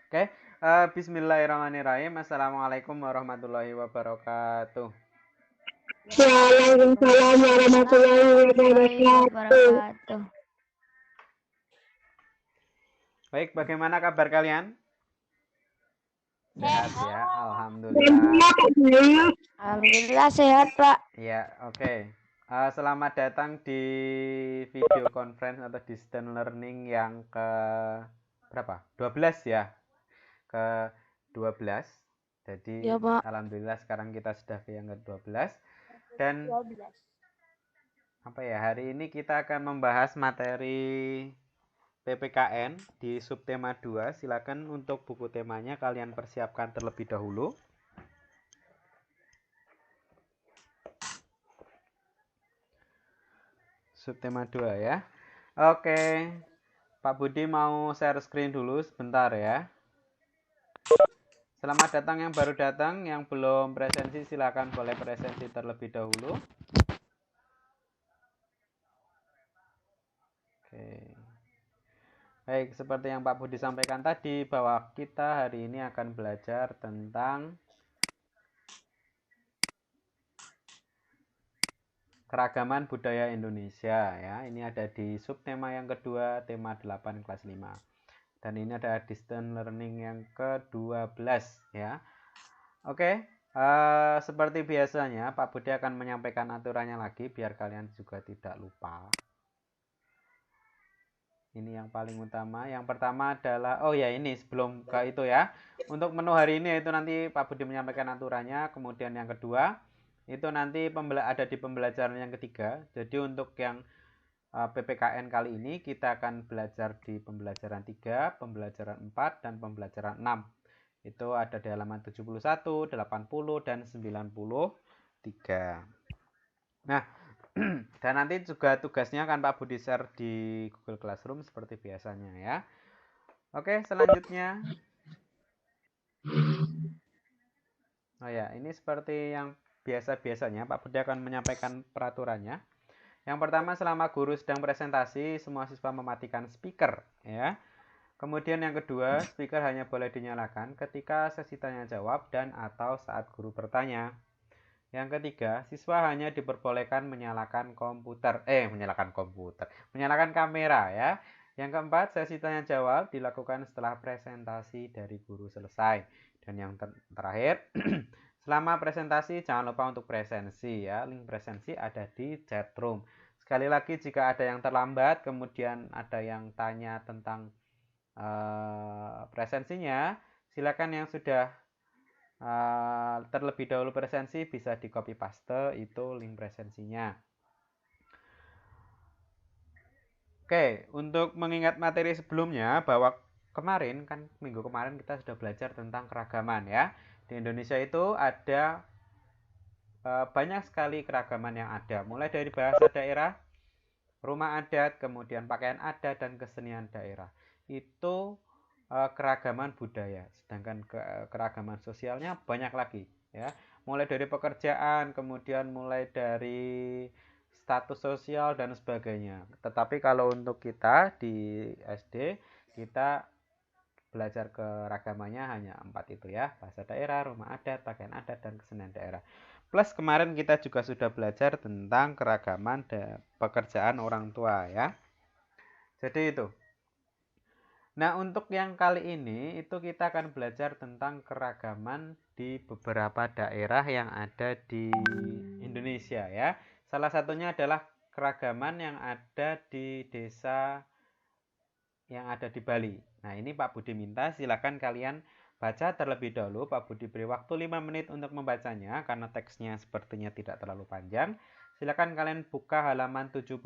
Oke, Bismillahirrahmanirrahim. Assalamualaikum warahmatullahi wabarakatuh. Waalaikumsalam warahmatullahi Warahmatullahi wabarakatuh. wabarakatuh. Baik, bagaimana kabar kalian? Sehat ya, alhamdulillah. Alhamdulillah Kak Bayu. Alhamdulillah sehat, Pak. Ya, oke. Selamat datang di video conference atau distance learning yang ke berapa? 12 ya. Ke 12. Jadi, Ya, Pak. alhamdulillah sekarang kita sudah ke yang ke-12. Dan apa ya? Hari ini kita akan membahas materi PPKN di subtema 2. Silakan untuk buku temanya kalian persiapkan terlebih dahulu. Subtema 2 ya. Oke. Pak Budi mau share screen dulu sebentar ya. Selamat datang yang baru datang, yang belum presensi silakan boleh presensi terlebih dahulu. Oke. Baik, seperti yang Pak Budi sampaikan tadi bahwa kita hari ini akan belajar tentang keragaman budaya Indonesia ya. Ini ada di subtema yang kedua, tema 8 kelas 5. Dan ini ada distance learning yang ke-12 ya. Oke, seperti biasanya Pak Budi akan menyampaikan aturannya lagi biar kalian juga tidak lupa. Ini yang paling utama. Yang pertama adalah, oh ya ini sebelum ke itu ya. Untuk menu hari ini itu nanti Pak Budi menyampaikan aturannya. Kemudian yang kedua, itu nanti ada di pembelajaran yang ketiga. Jadi untuk yang PPKN kali ini kita akan belajar di pembelajaran 3, pembelajaran 4, dan pembelajaran 6. Itu ada di halaman 71, 80, dan 93. Nah, dan nanti juga tugasnya akan Pak Budi share di Google Classroom seperti biasanya ya. Oke, selanjutnya. Oh ya, ini seperti yang biasa-biasanya Pak Budi akan menyampaikan peraturannya. Yang pertama, selama guru sedang presentasi, semua siswa mematikan speaker ya. Kemudian yang kedua, speaker hanya boleh dinyalakan ketika sesi tanya jawab dan atau saat guru bertanya. Yang ketiga, siswa hanya diperbolehkan menyalakan kamera ya. Yang keempat, sesi tanya jawab dilakukan setelah presentasi dari guru selesai. Dan yang terakhir, selama presentasi jangan lupa untuk presensi ya. Link presensi ada di chat room. Sekali lagi jika ada yang terlambat, kemudian ada yang tanya tentang presensinya, silakan yang sudah terlebih dahulu presensi bisa di copy paste itu link presensinya. Oke, untuk mengingat materi sebelumnya bahwa kemarin kan minggu kemarin kita sudah belajar tentang keragaman ya. Di Indonesia itu ada banyak sekali keragaman yang ada, mulai dari bahasa daerah, rumah adat, kemudian pakaian adat dan kesenian daerah. Itu keragaman budaya, sedangkan keragaman sosialnya banyak lagi ya, mulai dari pekerjaan, kemudian mulai dari status sosial dan sebagainya. Tetapi kalau untuk kita di SD kita belajar keragamannya hanya 4 itu ya, bahasa daerah, rumah adat, pakaian adat, dan kesenian daerah. Plus kemarin kita juga sudah belajar tentang keragaman pekerjaan orang tua ya. Jadi itu. Nah, untuk yang kali ini itu kita akan belajar tentang keragaman di beberapa daerah yang ada di Indonesia ya. Salah satunya adalah keragaman yang ada di desa yang ada di Bali. Nah, ini Pak Budi minta silakan kalian baca terlebih dahulu. Pak Budi beri waktu 5 menit untuk membacanya karena teksnya sepertinya tidak terlalu panjang. Silakan kalian buka halaman 71.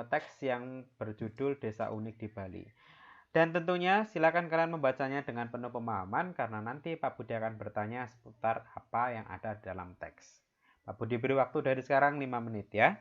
Teks yang berjudul Desa Unik di Bali. Dan tentunya silakan kalian membacanya dengan penuh pemahaman karena nanti Pak Budi akan bertanya seputar apa yang ada dalam teks. Pak Budi beri waktu dari sekarang 5 menit ya.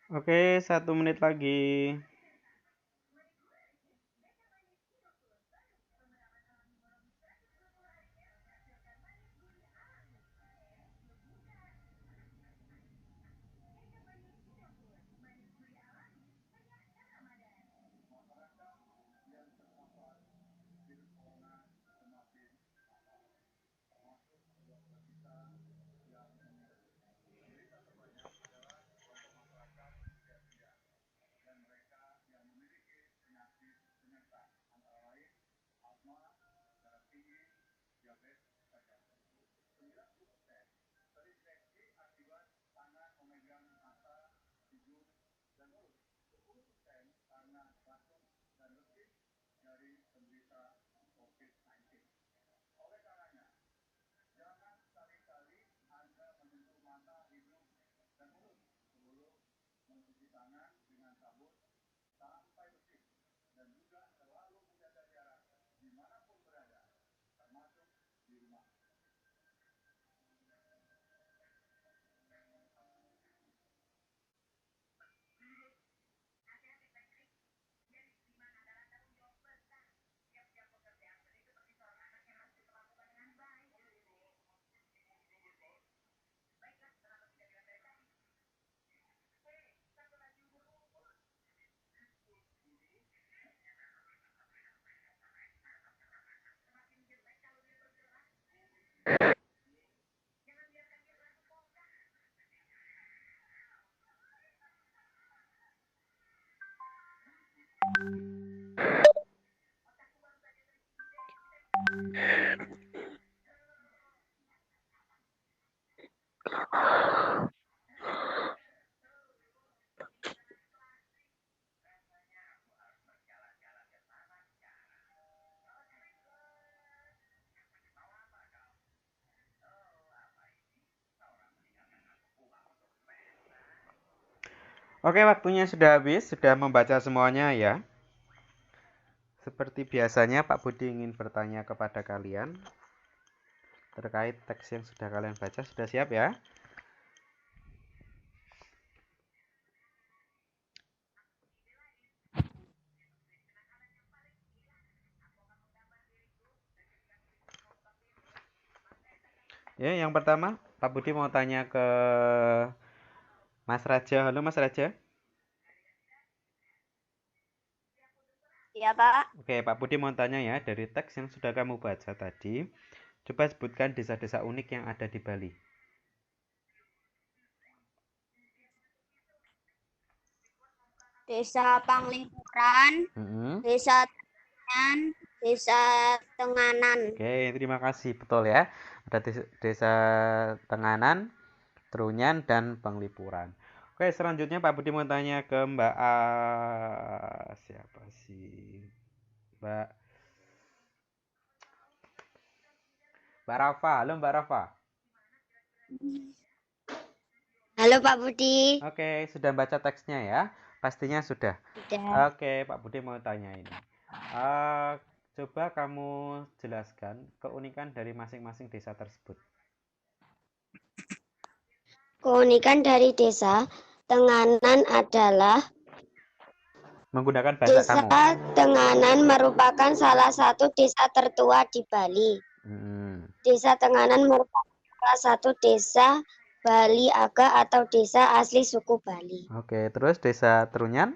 Oke, 1 menit lagi. Oke, waktunya sudah habis, sudah membaca semuanya ya. Seperti biasanya Pak Budi ingin bertanya kepada kalian terkait teks yang sudah kalian baca. Sudah siap ya? Ya, yang pertama Pak Budi mau tanya ke Mas Raja. Halo Mas Raja. Iya, Pak. Oke, Pak Budi mau tanya ya, dari teks yang sudah kamu baca tadi, coba sebutkan desa-desa unik yang ada di Bali. Desa Panglipuran, Mm-mm. Desa Tenganan, Desa Tenganan. Oke, terima kasih. Betul ya. Ada desa Tenganan, Trunyan, dan Penglipuran. Oke, selanjutnya Pak Budi mau tanya ke Mbak siapa sih? Mbak Mbak Rafa. Halo Mbak Rafa. Halo Pak Budi. Oke, sudah baca teksnya ya? Pastinya sudah. Sudah. Oke, Pak Budi mau tanya ini. Eh, coba kamu jelaskan keunikan dari masing-masing desa tersebut. Keunikan dari Desa Tenganan adalah Menggunakan bahasa Desa kamu. Tenganan merupakan salah satu desa tertua di Bali. Hmm. Desa Tenganan merupakan salah satu desa Bali Aga atau desa asli suku Bali. Oke, terus desa Trunyan?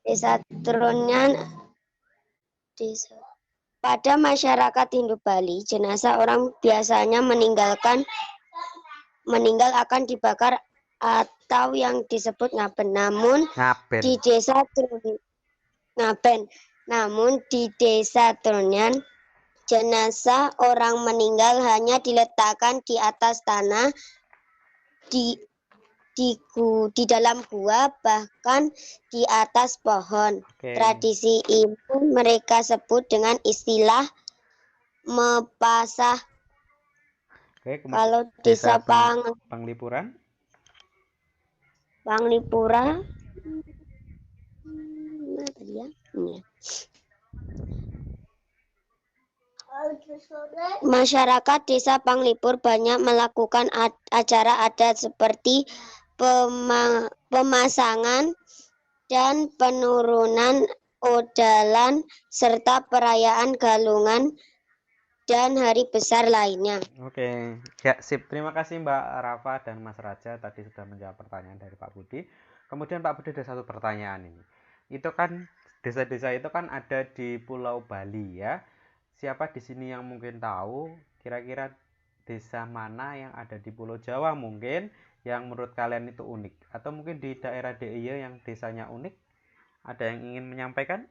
Desa Trunyan, desa. Pada masyarakat Hindu Bali, jenazah orang biasanya meninggal akan dibakar atau yang disebut ngaben. Namun Ngaben. di desa ngaben. Namun di desa Trunyan, jenazah orang meninggal hanya diletakkan di atas tanah di dalam gua, bahkan di atas pohon. Oke. Tradisi ini mereka sebut dengan istilah mepasah. Oke, Kalau desa desa Penglipuran? Panglipura, mana tadi ya? Ini ya. Masyarakat desa Panglipur banyak melakukan acara adat seperti pemasangan dan penurunan odalan serta perayaan galungan dan hari besar lainnya. Oke, ya sip. Terima kasih Mbak Rafa dan Mas Raja tadi sudah menjawab pertanyaan dari Pak Budi. Kemudian Pak Budi ada satu pertanyaan ini. Itu kan desa-desa itu kan ada di Pulau Bali ya. Siapa di sini yang mungkin tahu kira-kira desa mana yang ada di Pulau Jawa mungkin yang menurut kalian itu unik atau mungkin di daerah DIY yang desanya unik? Ada yang ingin menyampaikan?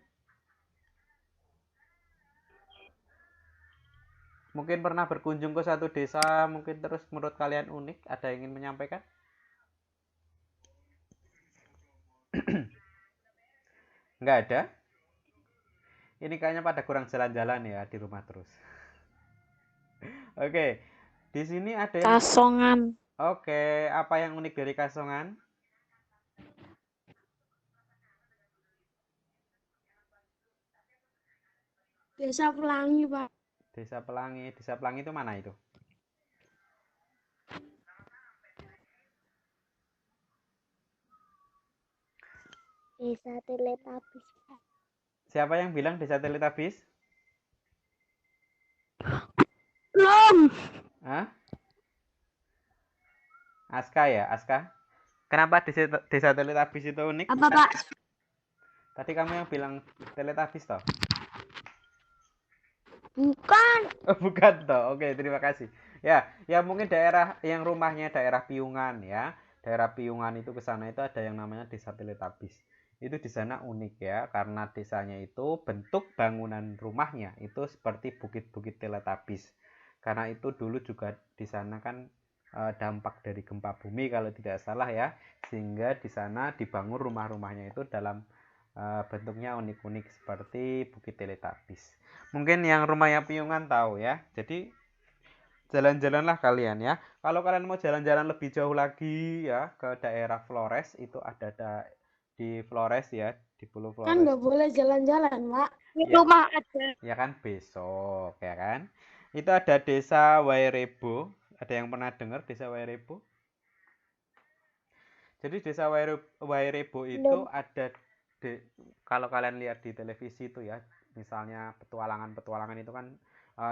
Mungkin pernah berkunjung ke satu desa, mungkin terus menurut kalian unik, ada yang ingin menyampaikan? Nggak ada? Ini kayaknya pada kurang jalan-jalan ya di rumah terus. Oke, di sini ada yang... Kasongan. Oke, apa yang unik dari Kasongan? Desa Pelangi, Pak. Desa Pelangi itu mana itu? Desa Teletubbies. Siapa yang bilang desa Teletubbies? Belum. Hah? Aska ya, Aska? Kenapa desa Teletubbies itu unik? Apa Pak? Tadi kamu yang bilang Teletubbies toh? Bukan. Oh, bukan toh. Oke, terima kasih. Ya mungkin daerah yang rumahnya daerah Piungan ya. Daerah Piungan itu ke sana itu ada yang namanya Desa Teletubbies. Itu di sana unik ya karena desanya itu bentuk bangunan rumahnya itu seperti bukit-bukit Teletubbies. Karena itu dulu juga di sana kan dampak dari gempa bumi kalau tidak salah ya. Sehingga di sana dibangun rumah-rumahnya itu dalam bentuknya unik-unik seperti bukit Teletubbies. Mungkin yang rumahnya Piungan tahu ya. Jadi jalan-jalanlah kalian ya. Kalau kalian mau jalan-jalan lebih jauh lagi ya ke daerah Flores itu ada di Flores ya, di Pulau Flores. Kan nggak boleh jalan-jalan, Pak. Di Ya. rumah aja. Ya kan besok ya kan. Itu ada desa Wairebo. Ada yang pernah dengar desa Wairebo? Jadi desa Wairebo itu ada kalau kalian lihat di televisi itu ya, misalnya petualangan-petualangan itu kan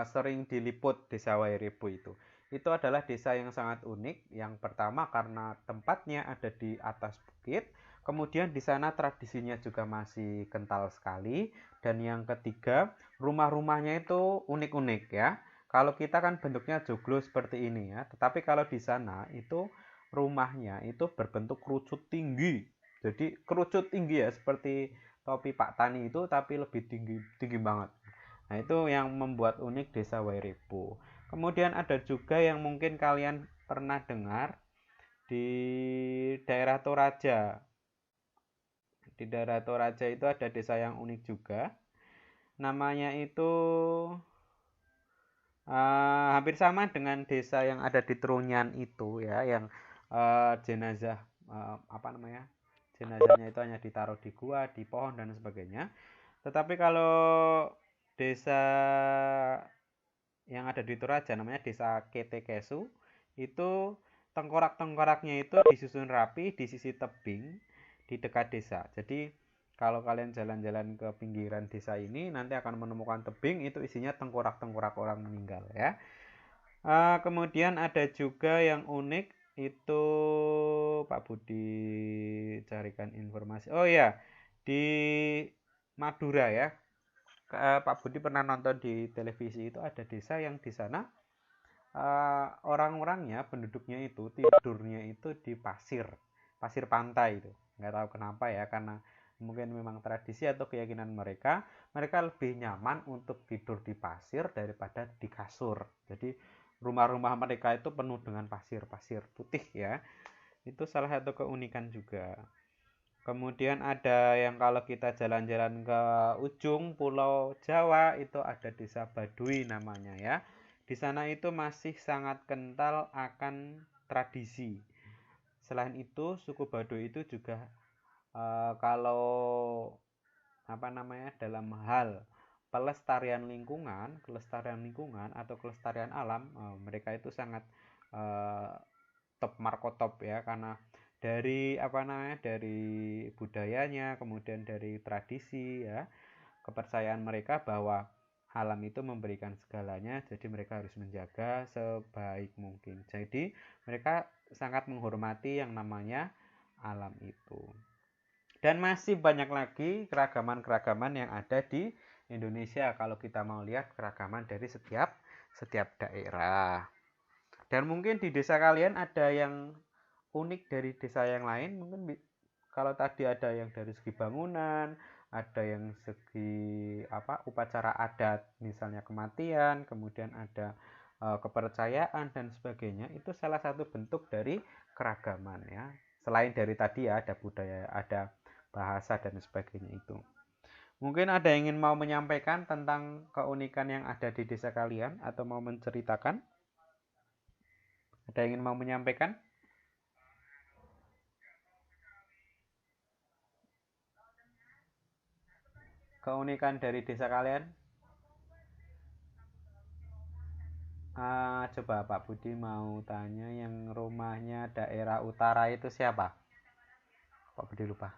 sering diliput desa Wairebo itu. itu adalah desa yang sangat unik. Yang pertama karena tempatnya ada di atas bukit, kemudian di sana tradisinya juga masih kental sekali, dan yang ketiga rumah-rumahnya itu unik-unik ya. Kalau kita kan bentuknya joglo seperti ini ya, tetapi kalau di sana itu rumahnya itu berbentuk kerucut tinggi. Jadi kerucut tinggi ya, seperti topi Pak Tani itu, tapi lebih tinggi tinggi banget. Nah, itu yang membuat unik desa Wairebo. Kemudian ada juga yang mungkin kalian pernah dengar di daerah Toraja. Di daerah Toraja itu ada desa yang unik juga. Namanya itu hampir sama dengan desa yang ada di Trunyan itu ya, yang jenazah apa namanya? Jenazahnya itu hanya ditaruh di gua, di pohon dan sebagainya. Tetapi kalau desa yang ada di Toraja namanya desa Ketekesu, itu tengkorak-tengkoraknya itu disusun rapi di sisi tebing di dekat desa. Jadi kalau kalian jalan-jalan ke pinggiran desa ini nanti akan menemukan tebing itu isinya tengkorak-tengkorak orang meninggal ya. Kemudian ada juga yang unik itu, Pak Budi carikan informasi. Oh ya, di Madura ya. Pak Budi pernah nonton di televisi, itu ada desa yang di sana orang-orangnya, penduduknya itu tidurnya itu di pasir, pasir pantai itu. Nggak tahu kenapa ya, karena mungkin memang tradisi atau keyakinan mereka, mereka lebih nyaman untuk tidur di pasir daripada di kasur. Jadi rumah-rumah mereka itu penuh dengan pasir-pasir putih ya. Itu salah satu keunikan juga. Kemudian ada yang kalau kita jalan-jalan ke ujung Pulau Jawa itu ada desa Baduy namanya ya. Di sana itu masih sangat kental akan tradisi. Selain itu suku Baduy itu juga kalau apa namanya, dalam hal kelestarian lingkungan atau kelestarian alam, mereka itu sangat eh, top markotop ya, karena dari apa namanya, dari budayanya, kemudian dari tradisi ya, kepercayaan mereka bahwa alam itu memberikan segalanya, jadi mereka harus menjaga sebaik mungkin. Jadi mereka sangat menghormati yang namanya alam itu. Dan masih banyak lagi keragaman-keragaman yang ada di Indonesia kalau kita mau lihat keragaman dari setiap daerah. Dan mungkin di desa kalian ada yang unik dari desa yang lain. Mungkin kalau tadi ada yang dari segi bangunan, ada yang segi apa, upacara adat, misalnya kematian, kemudian ada kepercayaan dan sebagainya. Itu salah satu bentuk dari keragaman ya. Selain dari tadi ya, ada budaya, ada bahasa dan sebagainya itu. Mungkin ada yang ingin mau menyampaikan tentang keunikan yang ada di desa kalian atau mau menceritakan? Ada yang ingin mau menyampaikan? Keunikan dari desa kalian? Coba Pak Budi mau tanya, yang rumahnya daerah utara itu siapa? Pak Budi lupa.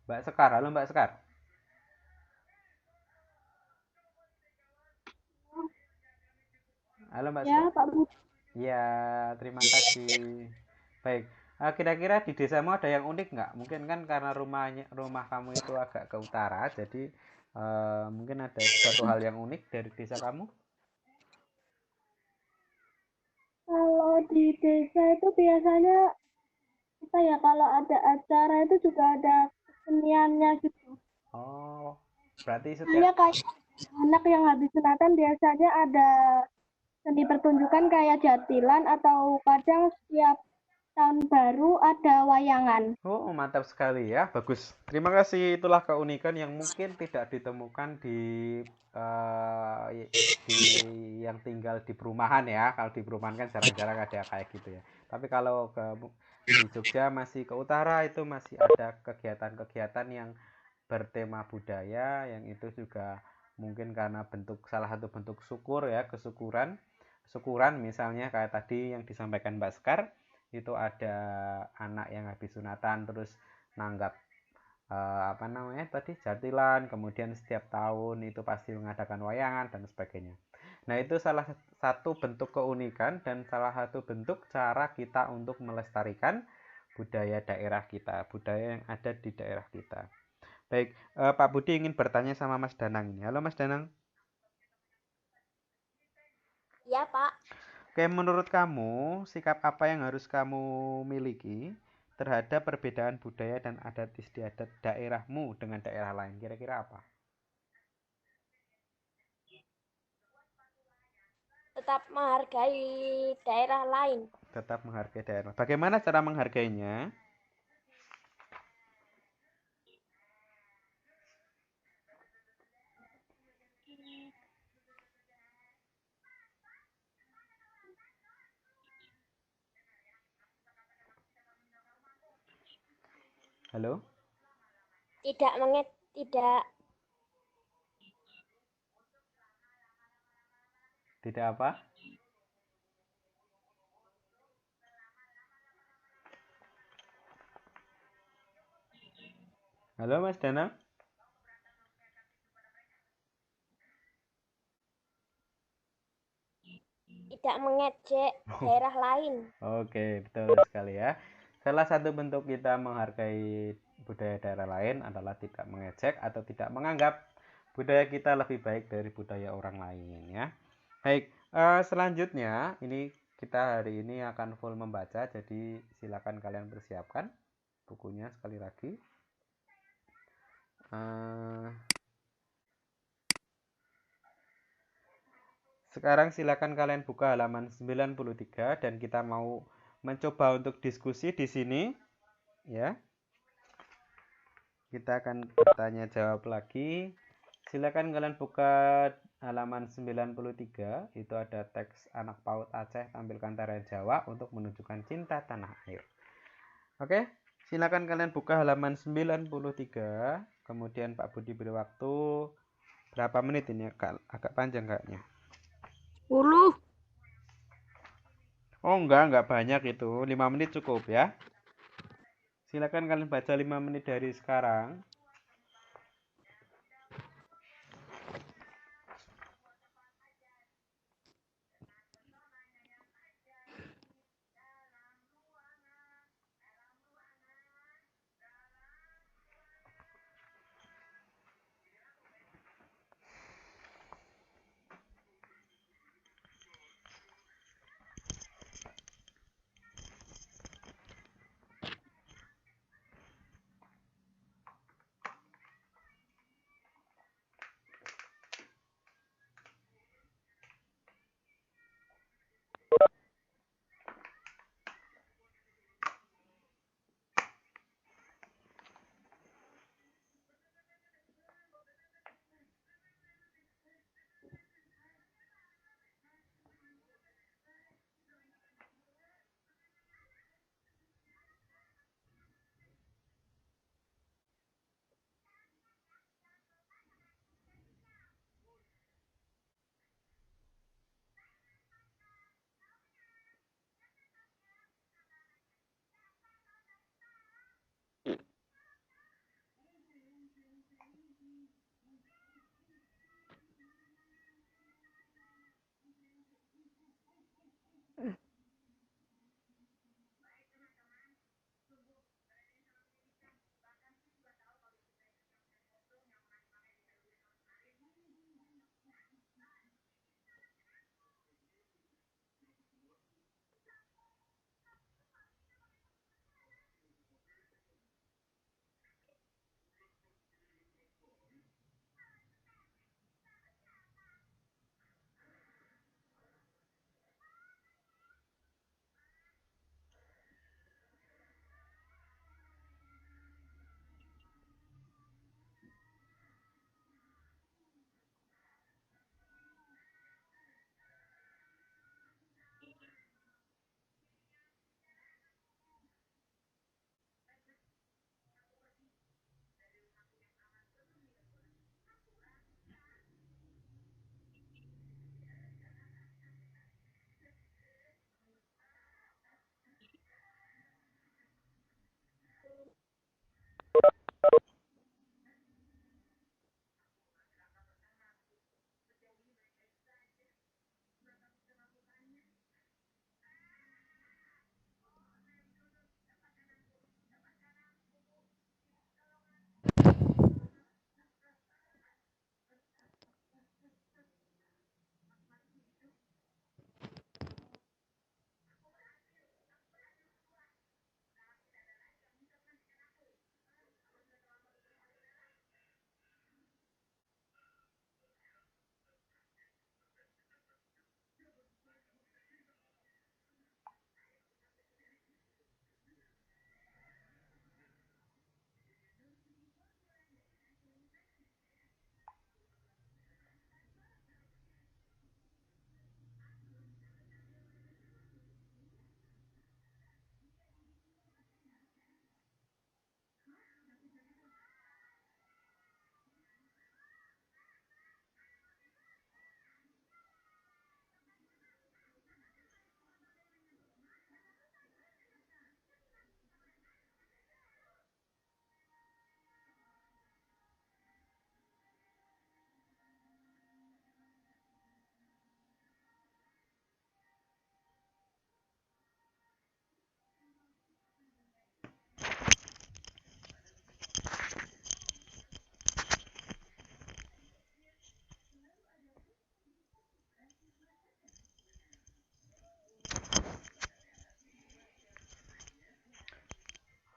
Mbak Sekar, halo Mbak Sekar. Halo Mbak Ya, Sekar. Pak Budi. Ya, terima kasih. Baik, kira-kira di desamu ada yang unik nggak? Mungkin kan karena rumah kamu itu agak ke utara, jadi mungkin ada suatu hal yang unik dari desa kamu? Kalau di desa itu biasanya apa ya, kalau ada acara itu juga ada keseniannya gitu. Oh, berarti setiap. Misalnya kayak anak yang habis sunatan biasanya ada seni pertunjukan kayak jatilan, atau kadang setiap tahun baru ada wayangan. Oh, mantap sekali ya. Bagus. Terima kasih. Itulah keunikan yang mungkin tidak ditemukan di yang tinggal di perumahan ya. Kalau di perumahan kan jarang-jarang ada kayak gitu ya. Tapi kalau di Jogja masih ke utara itu masih ada kegiatan-kegiatan yang bertema budaya, yang itu juga mungkin karena salah satu bentuk syukur ya, syukuran misalnya kayak tadi yang disampaikan Mbak Sekar, itu ada anak yang habis sunatan terus nanggap apa namanya tadi, jatilan, kemudian setiap tahun itu pasti mengadakan wayangan dan sebagainya. Nah, itu salah satu bentuk keunikan dan salah satu bentuk cara kita untuk melestarikan budaya daerah kita, budaya yang ada di daerah kita. Baik, Pak Budi ingin bertanya sama Mas Danang ini. Halo Mas Danang. Ya, Pak. Oke, menurut kamu, sikap apa yang harus kamu miliki terhadap perbedaan budaya dan adat istiadat daerahmu dengan daerah lain? Kira-kira apa? Tetap menghargai daerah lain. Tetap menghargai daerah. Bagaimana cara menghargainya? Halo? Tidak Tidak apa? Halo Mas Danang? tidak mengejek daerah lain. Oke, betul sekali ya. Salah satu bentuk kita menghargai budaya daerah lain adalah tidak mengejek atau tidak menganggap budaya kita lebih baik dari budaya orang lain ya. Baik, selanjutnya ini kita hari ini akan full membaca, jadi silakan kalian persiapkan bukunya sekali lagi. Sekarang silakan kalian buka halaman 93 dan kita mau mencoba untuk diskusi di sini ya. Kita akan bertanya jawab lagi. Silakan kalian buka halaman 93, itu ada teks anak PAUD Aceh tampilkan tarian Jawa untuk menunjukkan cinta tanah air. Oke, silakan kalian buka halaman 93, kemudian Pak Budi beri waktu berapa menit ini, agak panjang kayaknya. 10. Oh enggak banyak itu, 5 menit cukup ya. Silakan kalian baca 5 menit dari sekarang.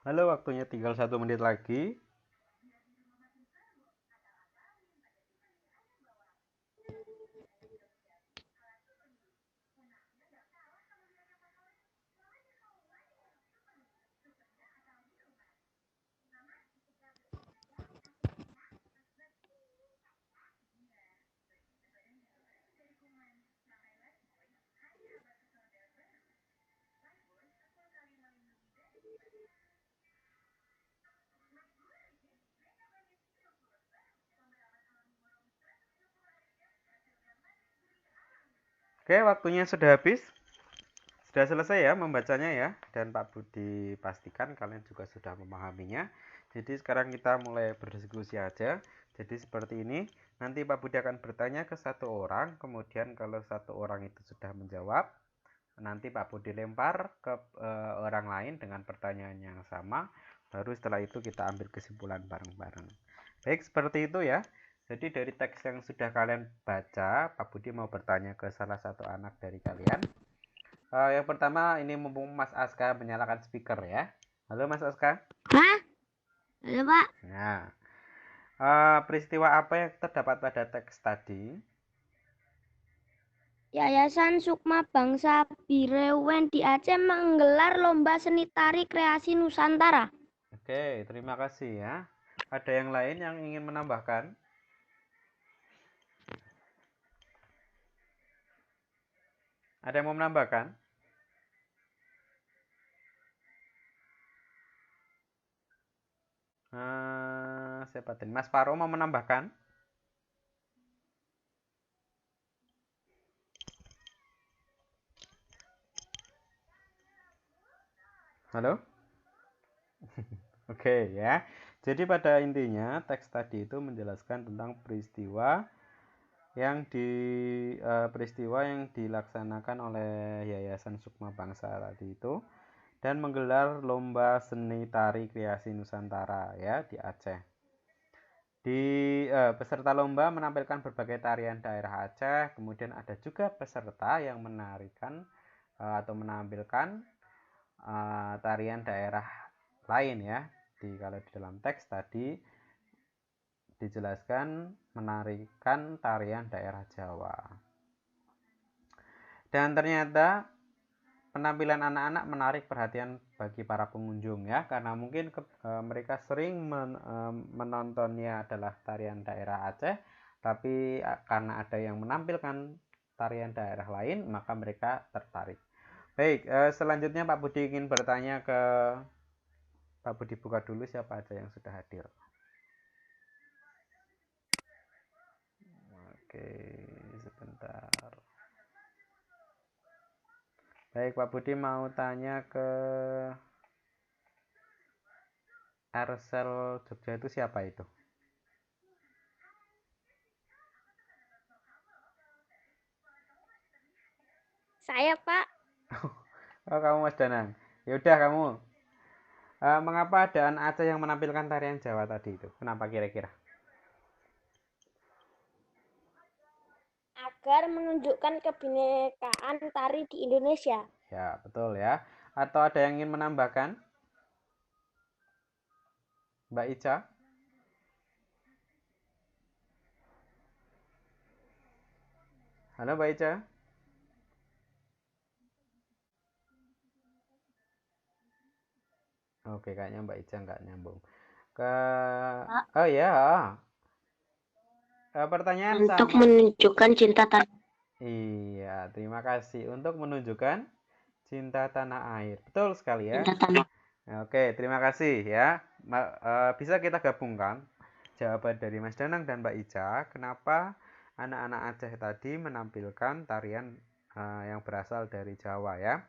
Halo, waktunya tinggal 1 menit lagi. Oke, waktunya sudah habis. Sudah selesai ya membacanya ya. Dan Pak Budi pastikan kalian juga sudah memahaminya. Jadi sekarang kita mulai berdiskusi aja. Jadi seperti ini. Nanti Pak Budi akan bertanya ke satu orang. Kemudian kalau satu orang itu sudah menjawab, nanti Pak Budi lempar ke orang lain dengan pertanyaan yang sama. Baru setelah itu kita ambil kesimpulan bareng-bareng. Baik, seperti itu ya. Jadi dari teks yang sudah kalian baca, Pak Budi mau bertanya ke salah satu anak dari kalian. Yang pertama, ini mumpung Mas Aska menyalakan speaker ya. Halo Mas Aska. Hah? Halo, Pak. Nah, peristiwa apa yang terdapat pada teks tadi? Yayasan Sukma Bangsa Bireuen di Aceh menggelar lomba seni tari kreasi Nusantara. Oke, terima kasih ya. Ada yang lain yang ingin menambahkan? Ada yang mau menambahkan? Siapa tadi? Mas Faro mau menambahkan? Halo? Oke ya. Jadi pada intinya teks tadi itu menjelaskan tentang peristiwa yang dilaksanakan oleh Yayasan Sukma Bangsa tadi itu dan menggelar lomba seni tari kreasi Nusantara ya di Aceh. Peserta lomba menampilkan berbagai tarian daerah Aceh, kemudian ada juga peserta yang menarikan atau menampilkan tarian daerah lain ya. Kalau di dalam teks tadi dijelaskan menarikan tarian daerah Jawa. Dan ternyata penampilan anak-anak menarik perhatian bagi para pengunjung ya, karena mungkin mereka sering menontonnya adalah tarian daerah Aceh, tapi karena ada yang menampilkan tarian daerah lain, maka mereka tertarik. Baik, selanjutnya Pak Budi ingin bertanya ke Pak Budi, buka dulu siapa aja yang sudah hadir. Oke, sebentar. Baik, Pak Budi mau tanya ke Arsel Jogja itu siapa itu? Saya, Pak. Oh, kamu Mas Danang. Ya udah kamu. Mengapa ada anak Aceh yang menampilkan tarian Jawa tadi itu? Kenapa kira-kira? Agar menunjukkan kebinekaan tari di Indonesia. Ya, betul ya. Atau ada yang ingin menambahkan? Mbak Ica? Halo Mbak Ica? Oke, kayaknya Mbak Ica nggak nyambung. Oh ya, pertanyaan Untuk sama. menunjukkan cinta tanah. Iya, terima kasih untuk menunjukkan cinta tanah air. Betul sekali ya. Cinta tanah. Oke, terima kasih ya. Bisa kita gabungkan jawaban dari Mas Danang dan Mbak Ica. Kenapa anak-anak Aceh tadi menampilkan tarian yang berasal dari Jawa ya?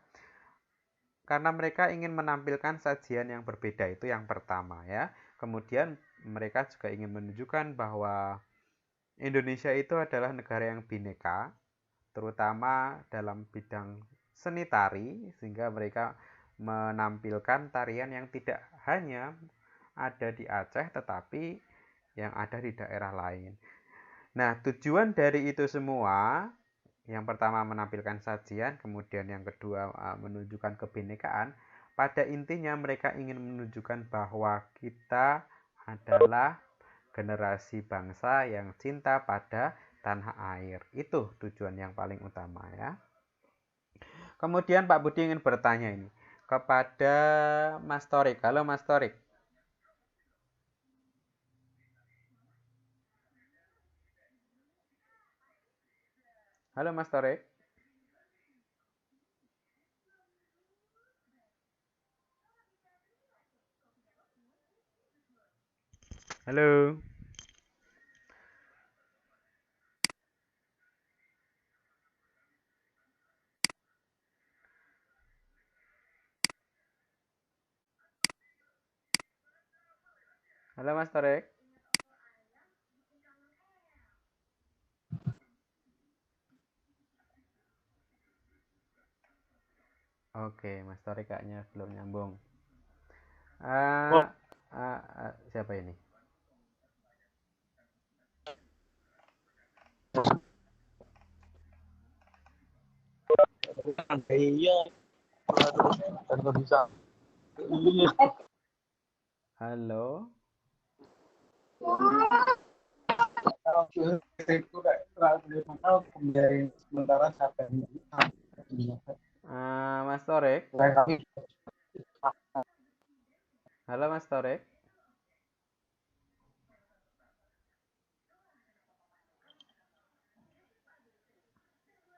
Karena mereka ingin menampilkan sajian yang berbeda, itu yang pertama ya. Kemudian mereka juga ingin menunjukkan bahwa Indonesia itu adalah negara yang bineka, terutama dalam bidang seni tari, sehingga mereka menampilkan tarian yang tidak hanya ada di Aceh tetapi yang ada di daerah lain. Nah, tujuan dari itu semua, yang pertama menampilkan sajian, kemudian yang kedua menunjukkan kebinekaan, pada intinya mereka ingin menunjukkan bahwa kita adalah generasi bangsa yang cinta pada tanah air. Itu tujuan yang paling utama ya. Kemudian Pak Budi ingin bertanya ini kepada Mas Torik. Halo Mas Torik. Halo Mas Torik. Halo. Halo Mas Torik. Oke, Mas Torik kayaknya belum nyambung. Siapa ini? Iya, dan kok bisa. Iya. Halo. Sementara sampai Mas Torik. Halo Mas Torik.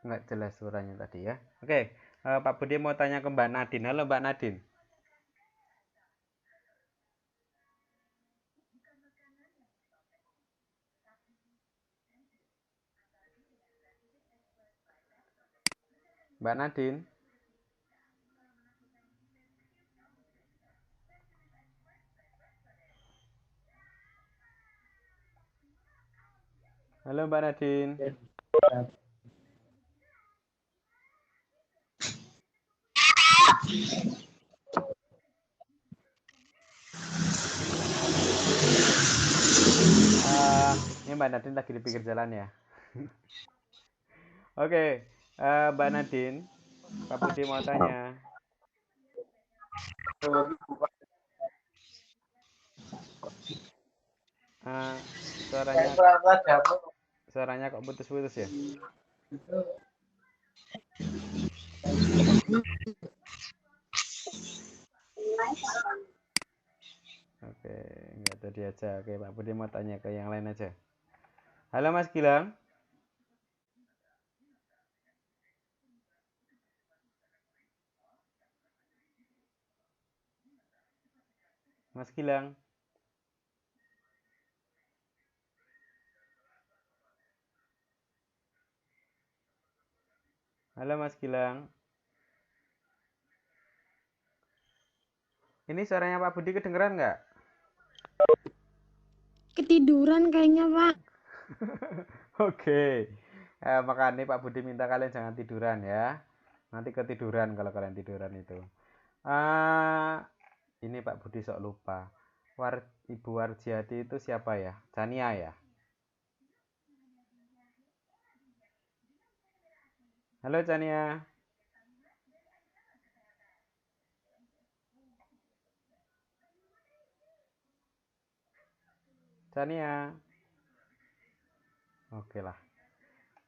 Nggak jelas suaranya tadi ya. Oke, Pak Budi mau tanya ke Mbak Nadine. Halo Mbak Nadine. Mbak Nadine. Halo Mbak Nadine. Ini Mbak Nadine lagi di pinggir jalan ya. Oke, Mbak Nadine, Pak Budi mau tanya. Suaranya kok putus-putus ya? Oke, nggak tadi aja. Oke, Pak Budi mau tanya ke yang lain aja. Halo Mas Gilang. Mas Gilang. Halo Mas Gilang. Ini suaranya Pak Budi kedengeran nggak? Ketiduran kayaknya, Pak. Oke. Makanya Pak Budi minta kalian jangan tiduran ya. Nanti ketiduran kalau kalian tiduran itu. Ini Pak Budi sok lupa. Ibu Warjiati itu siapa ya? Chania ya? Halo Chania. Chania. Oke lah.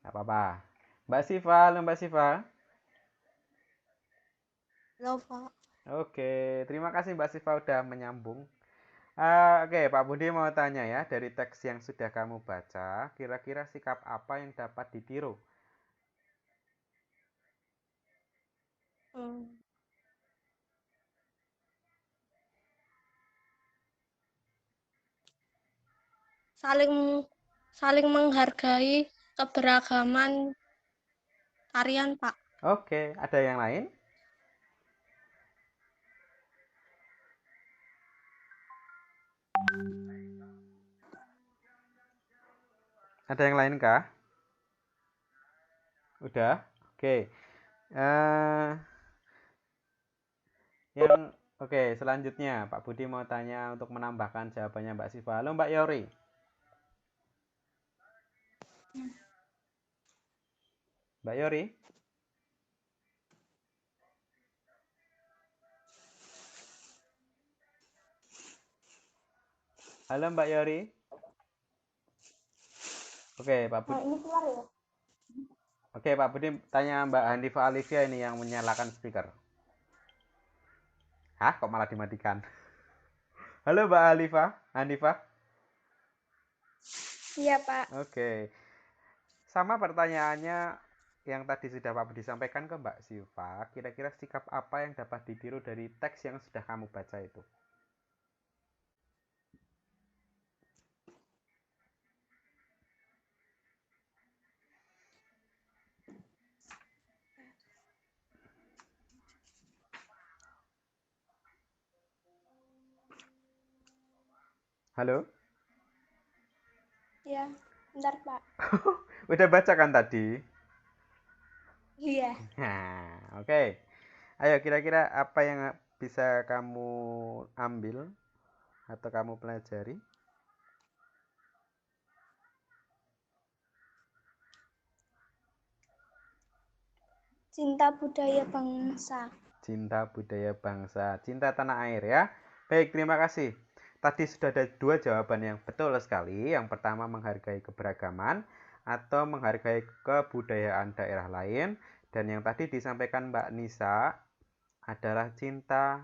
Nggak apa-apa. Mbak Siva, halo Mbak Siva. Halo, Pak. Oke, terima kasih Mbak Siva udah menyambung. Oke, Pak Budi mau tanya ya, dari teks yang sudah kamu baca, kira-kira sikap apa yang dapat ditiru? Saling menghargai keberagaman tarian, Pak. Oke, ada yang lain? Ada yang lain kah? Udah? Oke. Oke, selanjutnya Pak Budi mau tanya untuk menambahkan jawabannya Mbak Siva. Halo Mbak Yori. Mbak Yori? Halo Mbak Yori. Oke, Pak Budi. Ini keluar ya? Oke, Pak Budi tanya Mbak Handifa Alivia ini yang menyalakan speaker. Hah, kok malah dimatikan? Halo Mbak Handifa. Iya, Pak. Oke. Sama pertanyaannya yang tadi sudah Pak Budi sampaikan ke Mbak Siva. Kira-kira sikap apa yang dapat ditiru dari teks yang sudah kamu baca itu? Halo? Ya, bentar, Pak. Udah baca kan tadi? Iya. Nah, oke. Ayo kira-kira apa yang bisa kamu ambil atau kamu pelajari? Cinta budaya bangsa. Cinta budaya bangsa, cinta tanah air ya. Baik, terima kasih. Tadi sudah ada dua jawaban yang betul sekali. Yang pertama menghargai keberagaman atau menghargai kebudayaan daerah lain. Dan yang tadi disampaikan Mbak Nisa adalah cinta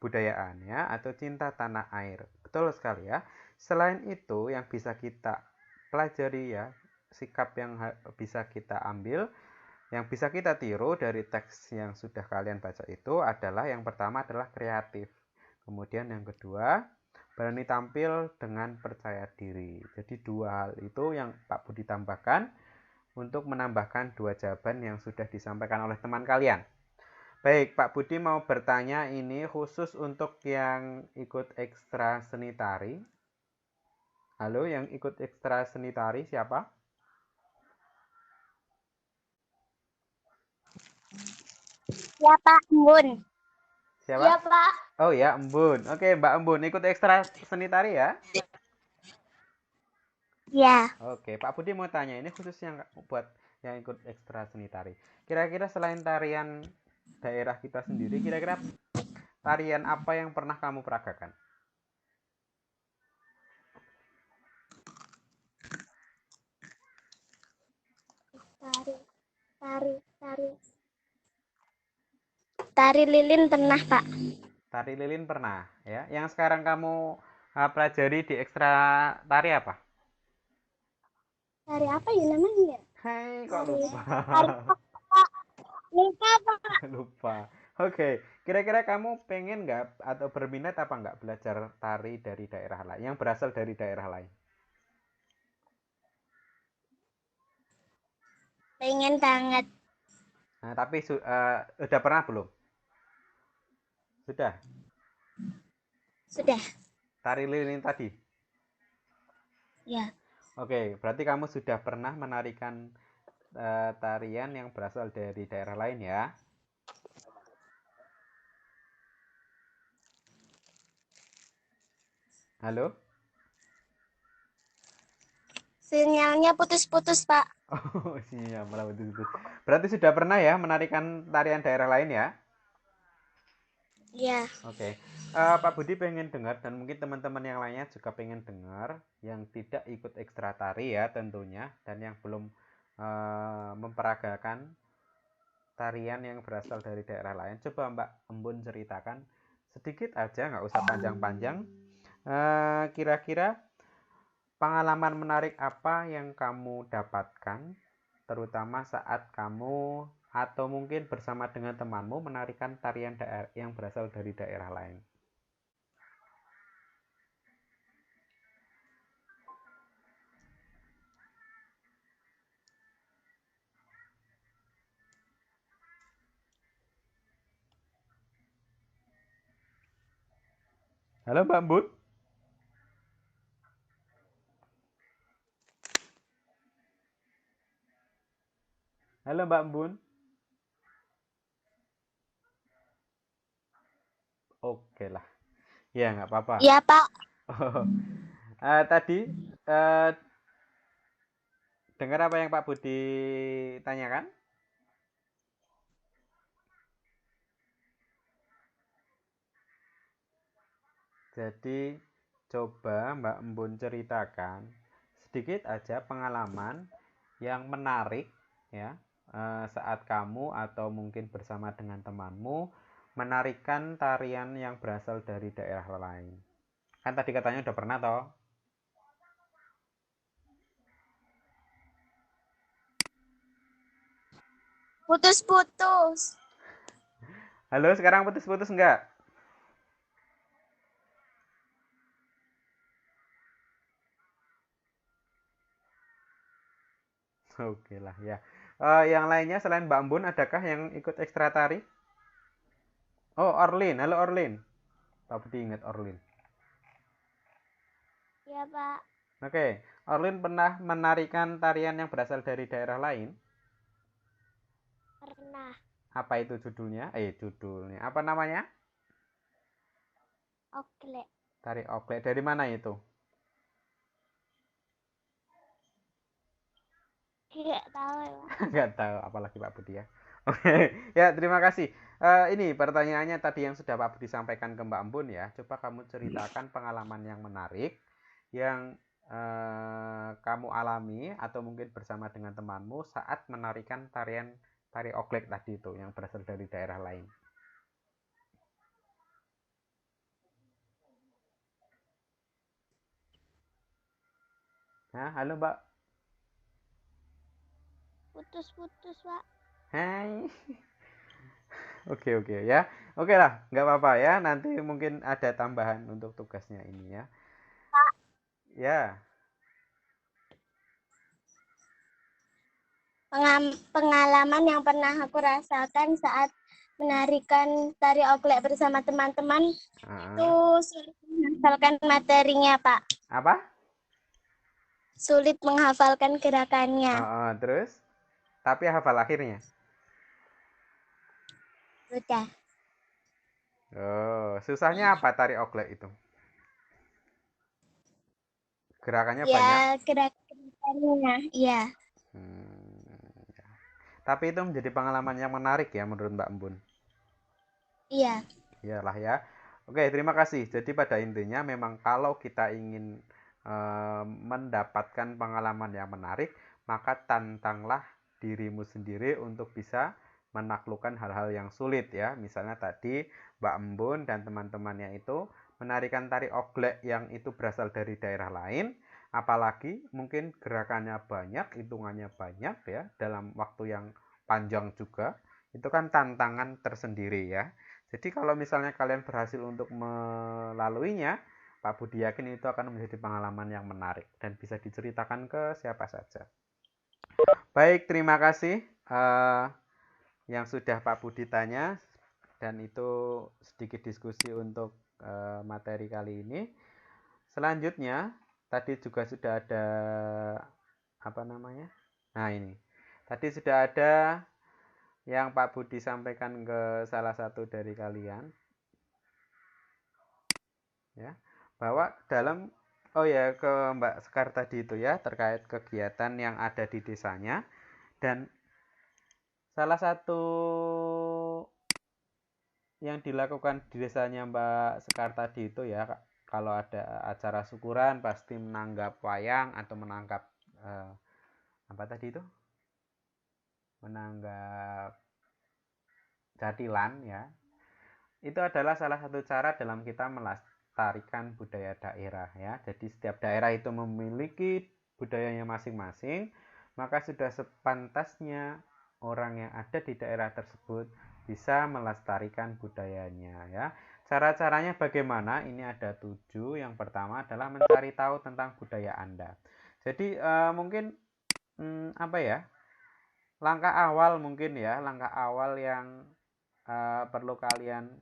budayaan ya atau cinta tanah air. Betul sekali ya. Selain itu yang bisa kita pelajari ya, sikap yang bisa kita ambil, yang bisa kita tiru dari teks yang sudah kalian baca itu adalah yang pertama adalah kreatif. Kemudian yang kedua, berani tampil dengan percaya diri. Jadi dua hal itu yang Pak Budi tambahkan untuk menambahkan dua jawaban yang sudah disampaikan oleh teman kalian. Baik, Pak Budi mau bertanya ini khusus untuk yang ikut ekstra seni tari. Halo, yang ikut ekstra seni tari siapa? Ya Pak Embun. Siapa? Iya, Pak. Oh ya, Embun. Oke, Mbak Embun ikut ekstra seni tari ya? Ya. Oke, Pak Budi mau tanya ini khusus yang buat yang ikut ekstra seni tari. Kira-kira selain tarian daerah kita sendiri, kira-kira tarian apa yang pernah kamu peragakan? Tari lilin pernah, Pak. Tari lilin pernah ya. Yang sekarang kamu pelajari di ekstra tari apa? Tari apa ya namanya? Hei, kok lupa? Lupa, Pak. Lupa. Oke, kira-kira kamu pengen nggak atau berminat apa nggak belajar tari dari daerah lain, yang berasal dari daerah lain? Pengen banget. Nah, tapi udah pernah belum? Sudah. Sudah. Tari lilin tadi. Ya. Oke, berarti kamu sudah pernah menarikan tarian yang berasal dari daerah lain ya? Halo? Sinyalnya putus-putus, Pak. Oh, iya, malah betul-betul. Berarti sudah pernah ya menarikan tarian daerah lain ya? Ya. Oke. Pak Budi pengen dengar dan mungkin teman-teman yang lainnya juga pengen dengar yang tidak ikut ekstra tari ya tentunya dan yang belum memperagakan tarian yang berasal dari daerah lain. Coba Mbak Embun ceritakan sedikit aja, nggak usah panjang-panjang. Kira-kira pengalaman menarik apa yang kamu dapatkan, terutama saat kamu atau mungkin bersama dengan temanmu menarikan tarian daerah yang berasal dari daerah lain? Halo Mbak Embun. Halo Mbak Embun. Oke lah. Ya nggak apa-apa. Ya, Pak. Tadi eh, dengar apa yang Pak Budi tanyakan? Jadi coba Mbak Embun ceritakan sedikit aja pengalaman yang menarik ya saat kamu atau mungkin bersama dengan temanmu menarikan tarian yang berasal dari daerah lain. Kan tadi katanya udah pernah toh? Putus-putus. Halo, sekarang putus-putus enggak? Oke lah ya. Yang lainnya selain Mbak Embun, adakah yang ikut ekstra tari? Oh, Orlin. Halo Orlin. Pak Budi ingat Orlin. Ya, Pak. Oke, Orlin pernah menarikan tarian yang berasal dari daerah lain? Pernah. Apa itu judulnya? Judulnya. Apa namanya? Oklek. Tari oklek. Dari mana itu? Tidak tahu, Pak. Nggak tahu, apalagi Pak Budi ya. Oke, ya terima kasih. Ini pertanyaannya tadi yang sudah Pak Budi sampaikan ke Mbak Embun ya. Coba kamu ceritakan pengalaman yang menarik yang kamu alami atau mungkin bersama dengan temanmu saat menarikan tari oklek tadi itu yang berasal dari daerah lain. Nah, halo Mbak. Putus-putus, Pak. Hai. Oke ya. Oke lah, nggak apa-apa ya. Nanti mungkin ada tambahan untuk tugasnya ini ya. Ya. Pengalaman yang pernah aku rasakan saat menarikan tari oklek bersama teman-teman itu sulit menghafalkan materinya, Pak. Apa? Sulit menghafalkan gerakannya. Terus? Tapi hafal akhirnya. Sudah. Susahnya apa tari oklek itu? Gerakannya banyak. Ya, gerakannya. Iya. Ya. Tapi itu menjadi pengalaman yang menarik ya menurut Mbak Embun. Iya. Iyalah ya. Oke, terima kasih. Jadi pada intinya memang kalau kita ingin mendapatkan pengalaman yang menarik, maka tantanglah dirimu sendiri untuk bisa menaklukkan hal-hal yang sulit ya. Misalnya tadi Mbak Embun dan teman-temannya itu menarikan tari oglek yang itu berasal dari daerah lain, apalagi mungkin gerakannya banyak, hitungannya banyak ya, dalam waktu yang panjang juga. Itu kan tantangan tersendiri ya. Jadi kalau misalnya kalian berhasil untuk melaluinya, Pak Budi yakin itu akan menjadi pengalaman yang menarik dan bisa diceritakan ke siapa saja. Baik, terima kasih yang sudah Pak Budi tanya dan itu sedikit diskusi untuk materi kali ini. Selanjutnya, tadi juga sudah ada apa namanya? Nah, ini. Tadi sudah ada yang Pak Budi sampaikan ke salah satu dari kalian ya bahwa dalam ke Mbak Sekar tadi itu ya terkait kegiatan yang ada di desanya dan salah satu yang dilakukan di desanya Mbak Sekar tadi itu ya kalau ada acara syukuran pasti menanggap wayang atau menangkap apa tadi itu menanggap jatilan ya. Itu adalah salah satu cara dalam kita melestarikan budaya daerah ya. Jadi setiap daerah itu memiliki budayanya masing-masing, maka sudah sepantasnya orang yang ada di daerah tersebut bisa melestarikan budayanya ya. Cara-caranya bagaimana? Ini ada 7. Yang pertama adalah mencari tahu tentang budaya Anda. Jadi mungkin apa ya? Langkah awal mungkin ya, langkah awal yang perlu kalian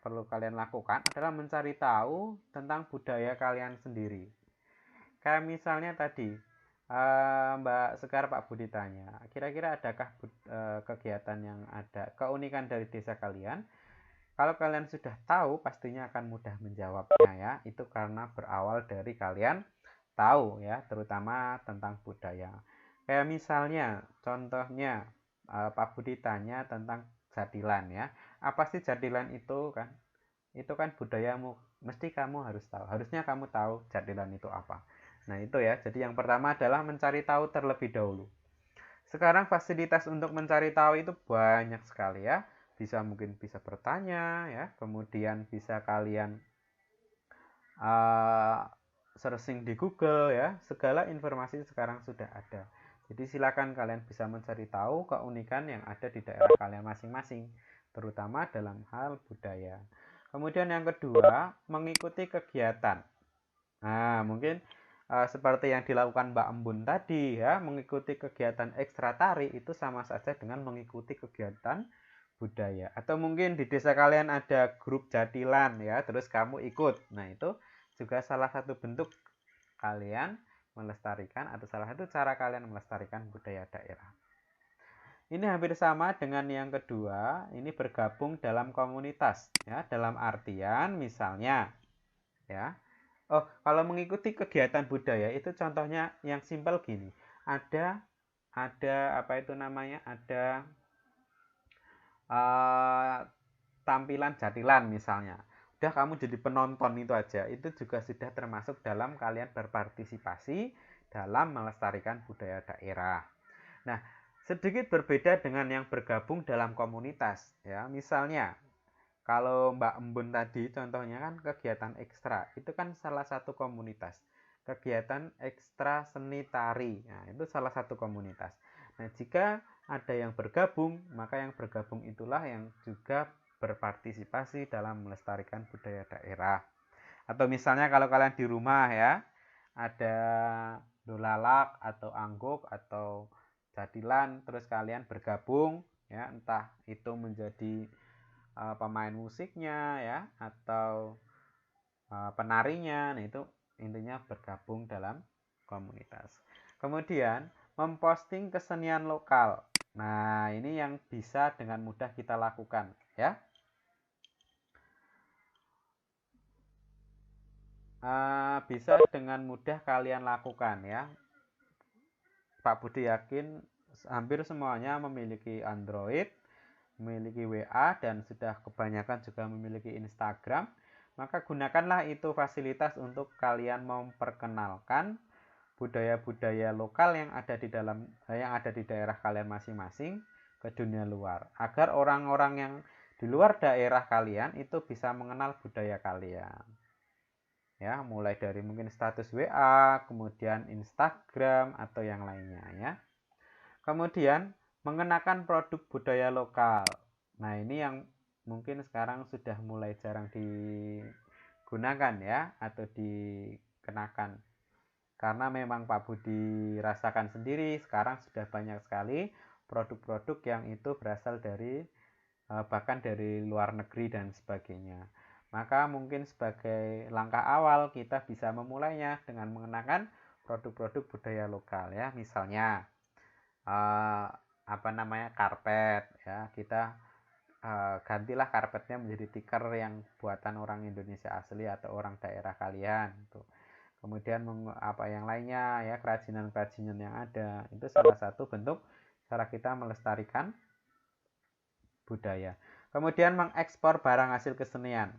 perlu kalian lakukan adalah mencari tahu tentang budaya kalian sendiri. Kayak misalnya tadi Mbak Sekar Pak Budi tanya, kira-kira adakah kegiatan yang ada keunikan dari desa kalian? Kalau kalian sudah tahu, pastinya akan mudah menjawabnya ya. Itu karena berawal dari kalian tahu ya, terutama tentang budaya. Kayak misalnya, contohnya Pak Budi tanya tentang jadilan ya. Apa sih jadilan itu kan? itu kan budayamu, mesti kamu harus tahu. Harusnya kamu tahu jadilan itu apa. Nah, itu ya. Jadi yang pertama adalah mencari tahu terlebih dahulu. Sekarang fasilitas untuk mencari tahu itu banyak sekali ya. Mungkin bisa bertanya ya, kemudian bisa kalian searching di Google ya. Segala informasi sekarang sudah ada. Jadi silakan kalian bisa mencari tahu keunikan yang ada di daerah kalian masing-masing, terutama dalam hal budaya. Kemudian yang kedua, mengikuti kegiatan. Nah, mungkin seperti yang dilakukan Mbak Embun tadi ya, mengikuti kegiatan ekstra tari itu sama saja dengan mengikuti kegiatan budaya. Atau mungkin di desa kalian ada grup jadilan ya, terus kamu ikut. Nah, itu juga salah satu bentuk kalian melestarikan atau salah satu cara kalian melestarikan budaya daerah. Ini hampir sama dengan yang kedua, ini bergabung dalam komunitas ya, dalam artian misalnya ya. Oh, kalau mengikuti kegiatan budaya itu contohnya yang simpel gini. Ada apa itu namanya? Ada tampilan jadilan misalnya. Udah kamu jadi penonton itu aja, itu juga sudah termasuk dalam kalian berpartisipasi dalam melestarikan budaya daerah. Nah, sedikit berbeda dengan yang bergabung dalam komunitas ya. Misalnya kalau Mbak Embun tadi contohnya kan kegiatan ekstra, itu kan salah satu komunitas. Kegiatan ekstra seni tari, nah itu salah satu komunitas. Nah, jika ada yang bergabung, maka yang bergabung itulah yang juga berpartisipasi dalam melestarikan budaya daerah. Atau misalnya kalau kalian di rumah ya, ada dolalak atau angguk atau jadilan, terus kalian bergabung ya, entah itu menjadi pemain musiknya ya atau penarinya. Nah, itu intinya bergabung dalam komunitas. Kemudian memposting kesenian lokal. Nah, ini yang bisa dengan mudah kita lakukan ya. Bisa dengan mudah kalian lakukan ya. Pak Budi yakin hampir semuanya memiliki Android, memiliki WA, dan sudah kebanyakan juga memiliki Instagram. Maka gunakanlah itu fasilitas untuk kalian memperkenalkan budaya-budaya lokal yang ada di daerah kalian masing-masing ke dunia luar, agar orang-orang yang di luar daerah kalian itu bisa mengenal budaya kalian. Ya, mulai dari mungkin status WA, kemudian Instagram atau yang lainnya ya. Kemudian mengenakan produk budaya lokal. Nah, ini yang mungkin sekarang sudah mulai jarang digunakan ya atau dikenakan. Karena memang Pak Budi rasakan sendiri, sekarang sudah banyak sekali produk-produk yang itu berasal dari bahkan dari luar negeri dan sebagainya. Maka mungkin sebagai langkah awal kita bisa memulainya dengan mengenakan produk-produk budaya lokal ya. Misalnya karpet ya, kita gantilah karpetnya menjadi tikar yang buatan orang Indonesia asli atau orang daerah kalian tuh. Kemudian yang lainnya ya, kerajinan-kerajinan yang ada, itu salah satu bentuk cara kita melestarikan budaya. Kemudian mengekspor barang hasil kesenian.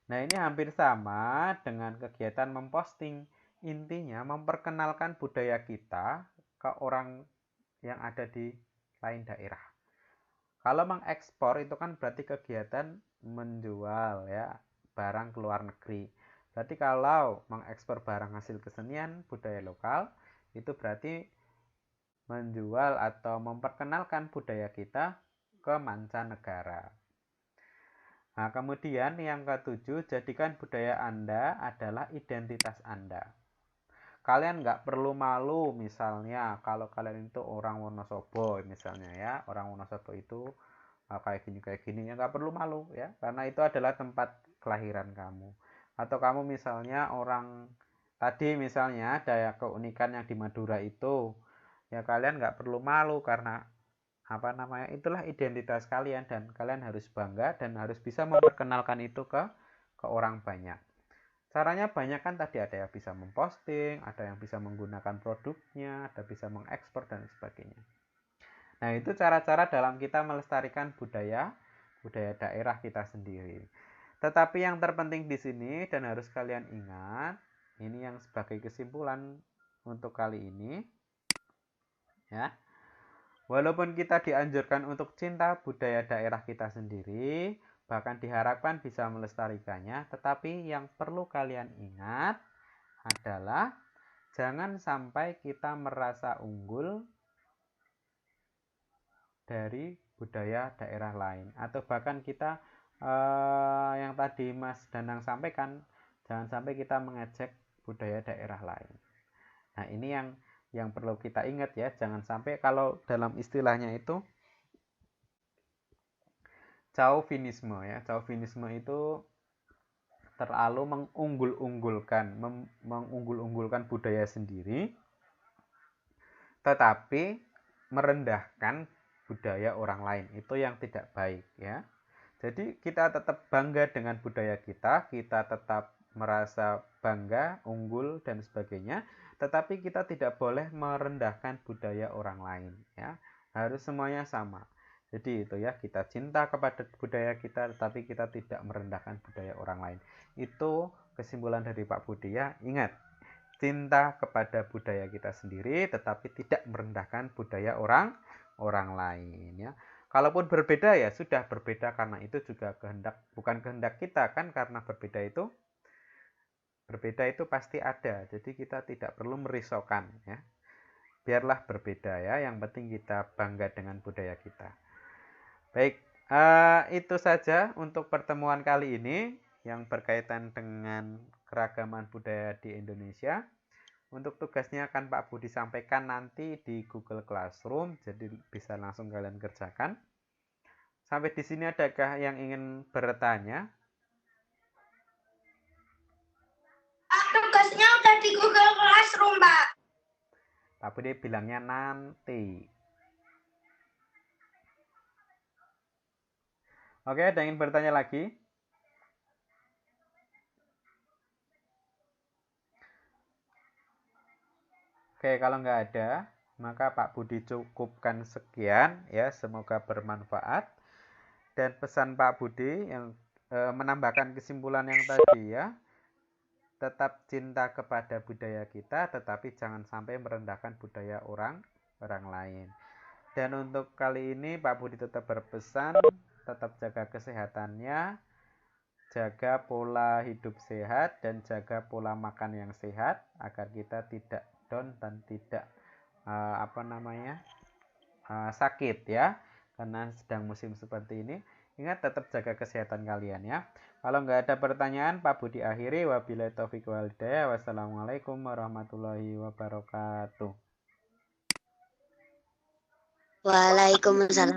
Nah, ini hampir sama dengan kegiatan memposting. Intinya memperkenalkan budaya kita ke orang yang ada di lain daerah. Kalau mengekspor itu kan berarti kegiatan menjual ya barang ke luar negeri. Berarti kalau mengekspor barang hasil kesenian budaya lokal itu berarti menjual atau memperkenalkan budaya kita ke mancanegara. Nah, kemudian yang ketujuh, jadikan budaya Anda adalah identitas Anda. Kalian nggak perlu malu misalnya kalau kalian itu orang Wonosobo misalnya ya, orang Wonosobo itu kayak gini ya, nggak perlu malu ya, karena itu adalah tempat kelahiran kamu. Atau kamu misalnya orang tadi misalnya ada keunikan yang di Madura itu, ya kalian nggak perlu malu karena itulah identitas kalian dan kalian harus bangga dan harus bisa memperkenalkan itu ke orang banyak. Caranya banyak kan, tadi ada yang bisa memposting, ada yang bisa menggunakan produknya, ada bisa mengekspor dan sebagainya. Nah, itu cara-cara dalam kita melestarikan budaya daerah kita sendiri. Tetapi yang terpenting di sini dan harus kalian ingat, ini yang sebagai kesimpulan untuk kali ini, ya. Walaupun kita dianjurkan untuk cinta budaya daerah kita sendiri, bahkan diharapkan bisa melestarikannya, tetapi yang perlu kalian ingat adalah jangan sampai kita merasa unggul dari budaya daerah lain, atau bahkan kita yang tadi Mas Danang sampaikan, jangan sampai kita mengejek budaya daerah lain. Nah, ini yang perlu kita ingat ya, jangan sampai kalau dalam istilahnya itu chauvinisme ya. Chauvinisme itu terlalu mengunggul-unggulkan budaya sendiri, tetapi merendahkan budaya orang lain. Itu yang tidak baik ya. Jadi kita tetap bangga dengan budaya kita tetap merasa bangga, unggul dan sebagainya, tetapi kita tidak boleh merendahkan budaya orang lain ya. Harus semuanya sama. Jadi itu ya, kita cinta kepada budaya kita tetapi kita tidak merendahkan budaya orang lain. Itu kesimpulan dari Pak Budi ya. Ingat, cinta kepada budaya kita sendiri tetapi tidak merendahkan budaya orang lain ya. Kalaupun berbeda ya sudah berbeda, karena itu juga bukan kehendak kita kan, karena berbeda itu pasti ada. Jadi kita tidak perlu merisaukan ya. Biarlah berbeda ya, yang penting kita bangga dengan budaya kita. Baik, itu saja untuk pertemuan kali ini yang berkaitan dengan keragaman budaya di Indonesia. Untuk tugasnya akan Pak Budi sampaikan nanti di Google Classroom, jadi bisa langsung kalian kerjakan. Sampai di sini adakah yang ingin bertanya? Tugasnya udah di Google Classroom, Pak. Pak Budi bilangnya nanti. Oke, ada yang ingin bertanya lagi? Oke, kalau nggak ada, maka Pak Budi cukupkan sekian ya, semoga bermanfaat. Dan pesan Pak Budi yang menambahkan kesimpulan yang tadi ya, tetap cinta kepada budaya kita, tetapi jangan sampai merendahkan budaya orang lain. Dan untuk kali ini Pak Budi tetap berpesan, tetap jaga kesehatannya, jaga pola hidup sehat, dan jaga pola makan yang sehat, agar kita tidak down dan tidak sakit ya, karena sedang musim seperti ini. Ingat, tetap jaga kesehatan kalian ya. Kalau nggak ada pertanyaan, Pak Budi akhiri. Wabillahi taufiq wal hidayah. Wassalamualaikum warahmatullahi wabarakatuh. Waalaikumsalam.